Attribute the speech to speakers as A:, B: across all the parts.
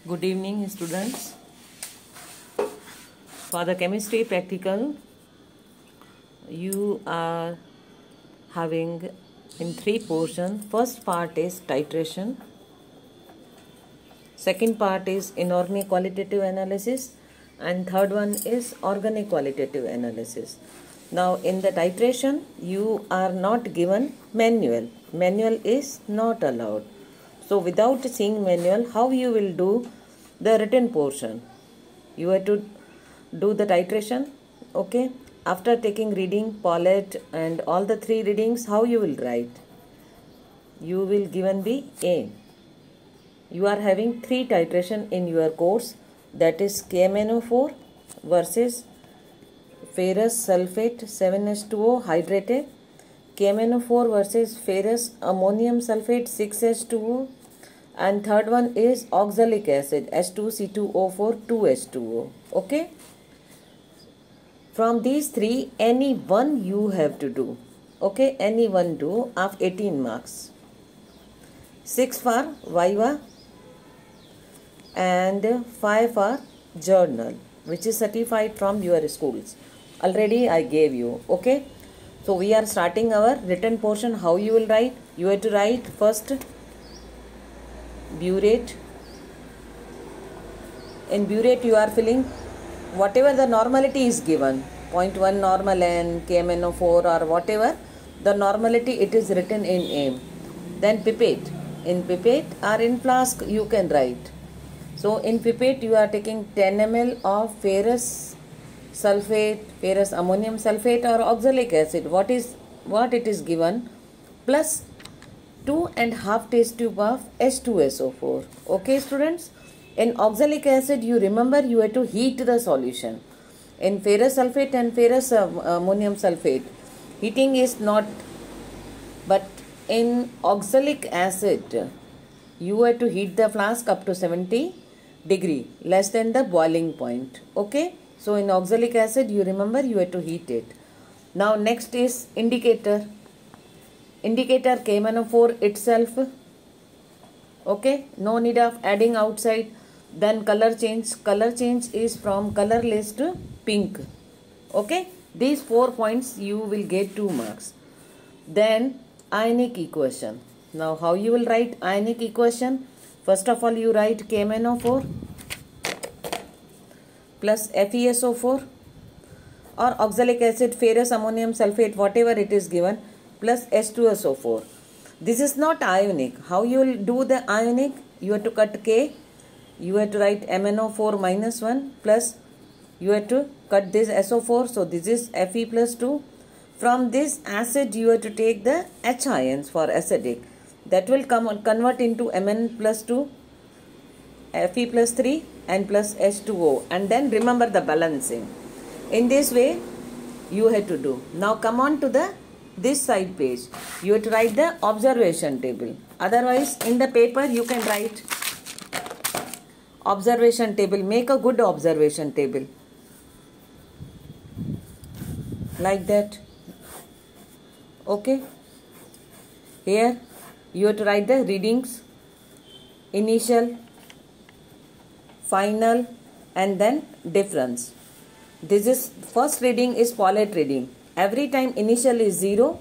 A: Good evening, students. For the chemistry practical, you are having in 3 portions. First part is titration. Second part is inorganic qualitative analysis. And third one is organic qualitative analysis. Now, in the titration, you are not given manual. Manual is not allowed. So, without seeing manual, how you will do the written portion? You have to do the titration, okay? After taking reading, Paulette and all the 3 readings, how you will write? You will given be A. You are having 3 titration in your course, that is KMnO4 versus ferrous sulfate 7H2O hydrated, KMnO4 versus ferrous ammonium sulfate 6H2O, and third one is oxalic acid H2C2O4 2H2O. Okay, from these 3 any one you have to do. Okay, any one do of 18 marks, 6 for Viva and 5 for journal, which is certified from your schools. Already I gave you. Okay, so we are starting our written portion. How you will write? You have to write first burette. In burette you are filling whatever the normality is given, 0.1 normal N, KMnO4 or whatever the normality, it is written in aim. Then pipette. In pipette or in flask you can write. So in pipette you are taking 10 ml of ferrous sulfate, ferrous ammonium sulfate or oxalic acid, what it is given, plus 2.5 test tube of H2SO4. Okay students, in oxalic acid you remember you have to heat the solution. In ferrous sulfate and ferrous ammonium sulfate, heating is not, but in oxalic acid you have to heat the flask up to 70 degree, less than the boiling point. Okay, so in oxalic acid you remember you have to heat it. Now next is indicator. Indicator KMnO4 itself. Okay, no need of adding outside. Then color change. Color change is from colorless to pink. Okay, these 4 points you will get 2 marks. Then ionic equation. Now how you will write ionic equation? First of all you write KMnO4 plus FeSO4 or oxalic acid, ferrous ammonium sulfate, whatever it is given, plus H2SO4. This is not ionic. How you will do the ionic? You have to cut K. You have to write MnO4 minus 1 plus you have to cut this SO4. So this is Fe plus 2. From this acid you have to take the H ions for acidic. That will convert into Mn plus 2, Fe plus 3 and plus H2O. And then remember the balancing. In this way you have to do. Now come on to this side page. You have to write the observation table. Otherwise in the paper you can write observation table. Make a good observation table. Like that. Okay. Here you have to write the readings, initial, final and then difference. This is first reading is Paulette reading. Every time initial is 0,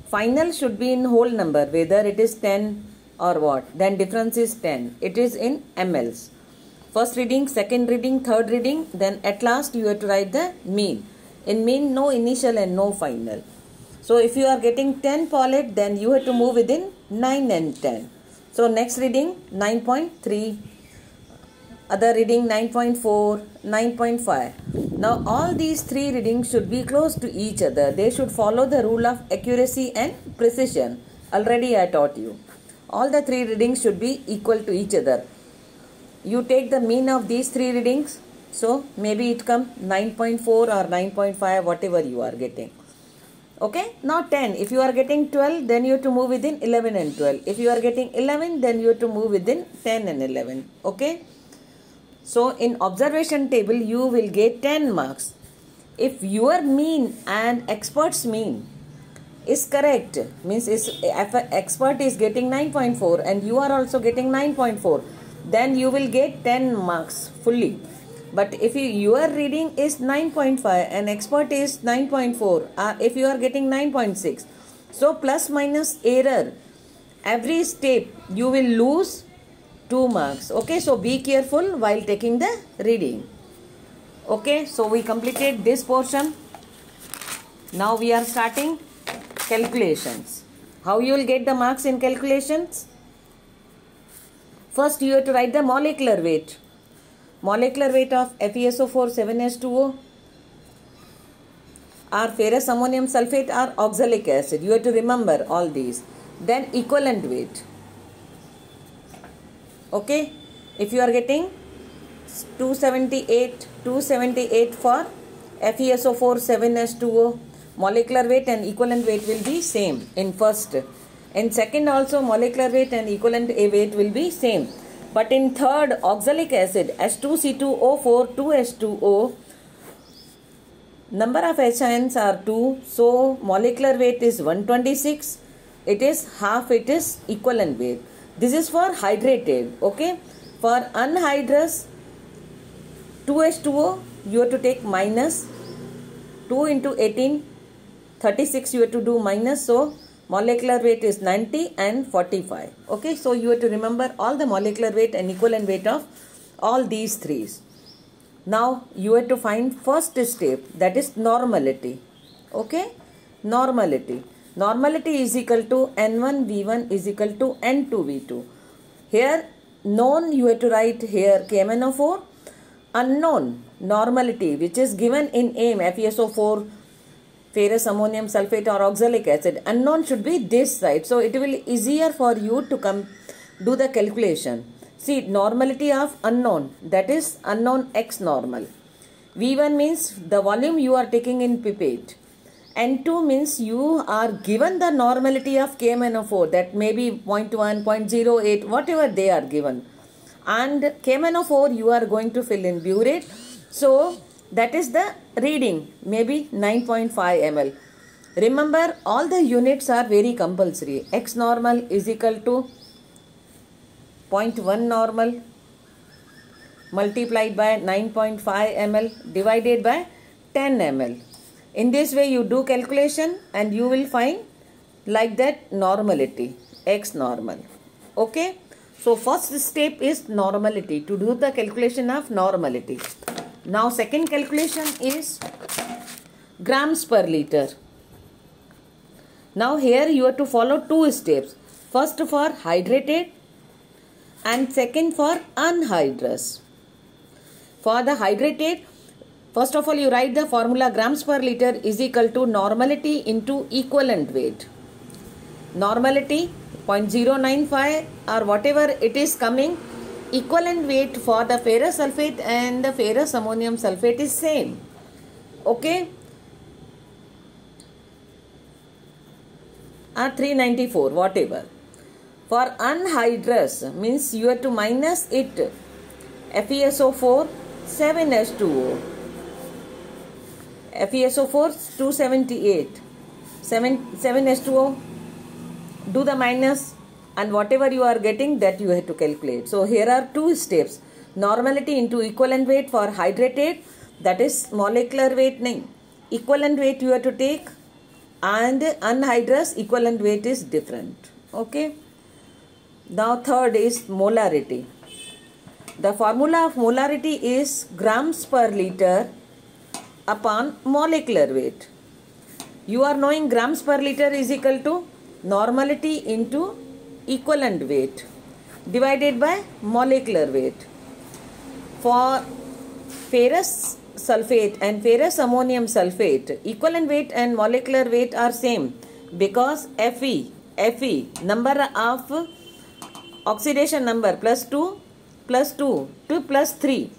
A: final should be in whole number, whether it is 10 or what. Then difference is 10. It is in mLs. First reading, second reading, third reading. Then at last you have to write the mean. In mean no initial and no final. So if you are getting 10 Paulette, then you have to move within 9 and 10. So next reading 9.3. Other reading 9.4, 9.5. Now all these 3 readings should be close to each other. They should follow the rule of accuracy and precision. Already I taught you. All the 3 readings should be equal to each other. You take the mean of these 3 readings. So maybe it comes 9.4 or 9.5, whatever you are getting. Okay, now 10. If you are getting 12, then you have to move within 11 and 12. If you are getting 11, then you have to move within 10 and 11. Okay. So in observation table you will get 10 marks. If your mean and expert's mean is correct, means if expert is getting 9.4 and you are also getting 9.4, then you will get 10 marks fully. But if your reading is 9.5 and expert is 9.4, if you are getting 9.6, so plus minus error, every step you will lose 2 marks. Okay, so be careful while taking the reading. Okay, so we completed this portion. Now we are starting calculations. How you will get the marks in calculations? First you have to write the molecular weight. Molecular weight of FeSO4 7H2O or ferrous ammonium sulfate or oxalic acid. You have to remember all these. Then equivalent weight. Okay, if you are getting 278 for FeSO4 7H2O, molecular weight and equivalent weight will be same in first. In second also molecular weight and equivalent weight will be same. But in third, oxalic acid H2C2O4 2H2O, number of HINs are 2, so molecular weight is 126. It is half, it is equivalent weight. This is for hydrated. Okay, for anhydrous 2H2O you have to take minus 2 into 18, 36 you have to do minus, so molecular weight is 90 and 45. Okay, so you have to remember all the molecular weight and equivalent weight of all these threes. Now you have to find first step, that is normality. Okay, normality. Normality is equal to N1 V1 is equal to N2 V2. Here known you have to write here KMnO4. Unknown normality which is given in AIM FeSO4 ferrous ammonium sulfate or oxalic acid, unknown should be this side, so it will easier for you to do the calculation. See, normality of unknown, that is unknown X normal. V1 means the volume you are taking in pipette. N2 means you are given the normality of KMnO4, that may be 0.1, 0.08, whatever they are given. And KMnO4 you are going to fill in burette. So that is the reading, maybe 9.5 ml. Remember all the units are very compulsory. X normal is equal to 0.1 normal multiplied by 9.5 ml divided by 10 ml. In this way you do calculation and you will find like that normality, X normal. Okay. So first step is normality, to do the calculation of normality. Now second calculation is grams per liter. Now here you have to follow two steps. First for hydrated and second for anhydrous. For the hydrated, first of all you write the formula grams per liter is equal to normality into equivalent weight. Normality 0.095 or whatever it is coming, equivalent weight for the ferrous sulfate and the ferrous ammonium sulfate is same. Okay, or 394 whatever. For anhydrous means you have to minus it, FeSO4 7H2O, FeSO4 278, 7H2O, do the minus and whatever you are getting that you have to calculate. So here are two steps, normality into equivalent weight for hydrated, that is molecular weight name, equivalent weight you have to take, and anhydrous equivalent weight is different. Okay. Now third is molarity. The formula of molarity is grams per liter upon molecular weight. You are knowing grams per liter is equal to normality into equivalent weight divided by molecular weight. For ferrous sulfate and ferrous ammonium sulfate, equivalent weight and molecular weight are same because Fe number of oxidation number +2 +2 to +3.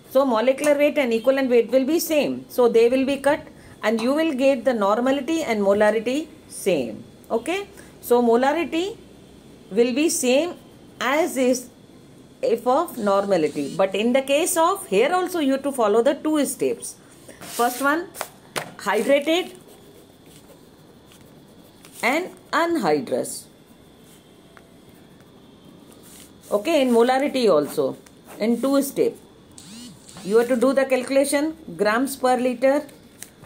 A: So molecular weight and equivalent weight will be same. So they will be cut and you will get the normality and molarity same. Okay. So molarity will be same as is if of normality. But in the case of here also you have to follow the two steps. First one, hydrated and anhydrous. Okay, in molarity also, in 2 step. You have to do the calculation grams per liter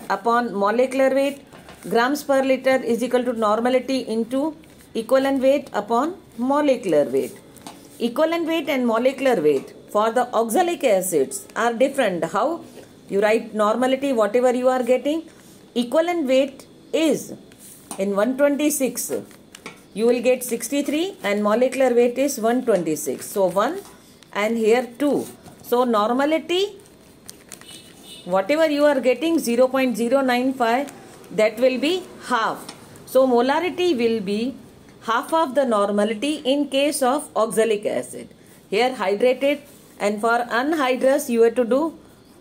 A: upon molecular weight. Grams per liter is equal to normality into equivalent weight upon molecular weight. Equivalent weight and molecular weight for the oxalic acids are different. How? You write normality whatever you are getting. Equivalent weight is in 126. You will get 63 and molecular weight is 126. So 1 and here 2. So normality, whatever you are getting 0.095, that will be half. So molarity will be half of the normality in case of oxalic acid. Here hydrated, and for anhydrous you have to do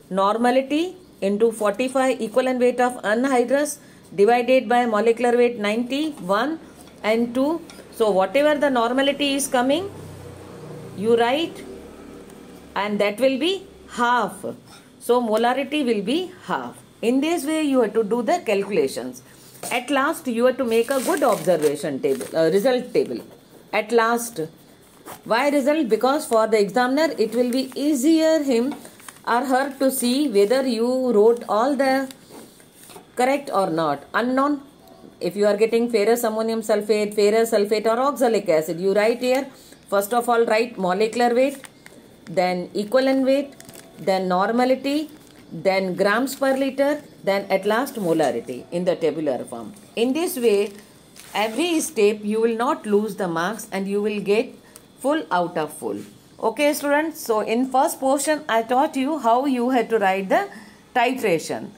A: normality into 45 equivalent weight of anhydrous divided by molecular weight 91 and 2. So whatever the normality is coming, you write, and that will be half. So molarity will be half. In this way you have to do the calculations. At last you have to make a good observation table, result table. At last. Why result? Because for the examiner it will be easier him or her to see whether you wrote all the correct or not. Unknown. If you are getting ferrous ammonium sulfate, ferrous sulfate or oxalic acid, you write here. First of all write molecular weight, then equivalent weight, then normality, then grams per liter, then at last molarity in the tabular form. In this way, every step you will not lose the marks and you will get full out of full. Okay students, so in first portion I taught you how you had to write the titration.